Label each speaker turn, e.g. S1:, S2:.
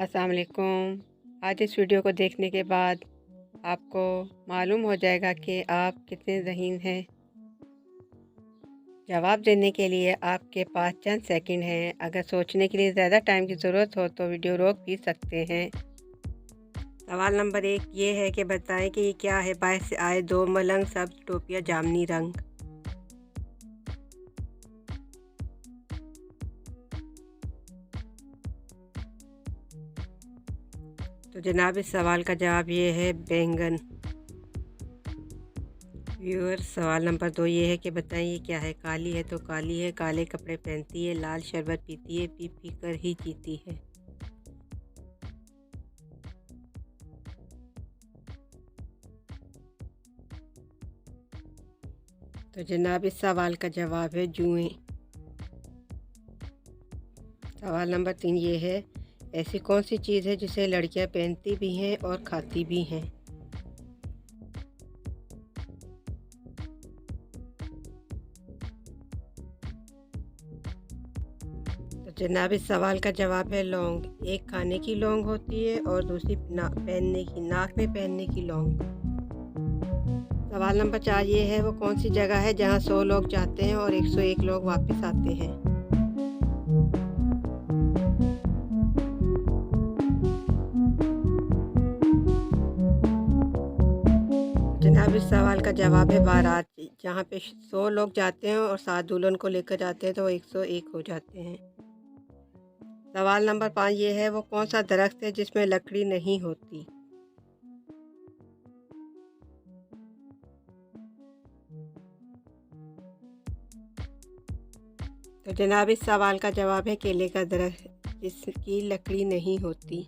S1: अस्सलाम वालेकुम। आज इस वीडियो को देखने के बाद आपको मालूम हो जाएगा कि आप कितने ज़हीन हैं। जवाब देने के लिए आपके पास चंद सेकंड हैं। अगर सोचने के लिए ज़्यादा टाइम की ज़रूरत हो तो वीडियो रोक भी सकते हैं। सवाल नंबर 1 ये है कि बताएं कि ये क्या है। बाहर से आए दो मलंग, सब्ज़ टोपिया, जामनी रंग। तो जनाब इस सवाल का जवाब ये है बैंगन। व्यूअर्स, सवाल नंबर 2 ये है कि बताएं ये क्या है। काली है तो काली है, काले कपड़े पहनती है, लाल शरबत पीती है, पी पी कर ही जीती है। तो जनाब इस सवाल का जवाब है जुएं। सवाल नंबर 3 ये है, ऐसी कौन सी चीज़ है जिसे लड़कियां पहनती भी हैं और खाती भी हैं। तो जनाब इस सवाल का जवाब है लौंग। एक खाने की लौंग होती है और दूसरी पहनने की, नाक में पहनने की लौंग। सवाल नंबर 4 ये है, वो कौन सी जगह है जहाँ 100 लोग जाते हैं और 101 लोग वापस आते हैं। जनाब इस सवाल का जवाब है बारात। जहाँ पे 100 लोग जाते हैं और 7 दुल्हन को लेकर जाते हैं तो 101 हो जाते हैं। सवाल नंबर 5 ये है, वो कौन सा दरख्त है जिसमें लकड़ी नहीं होती। तो जनाब इस सवाल का जवाब है केले का दरख्त, जिसकी लकड़ी नहीं होती।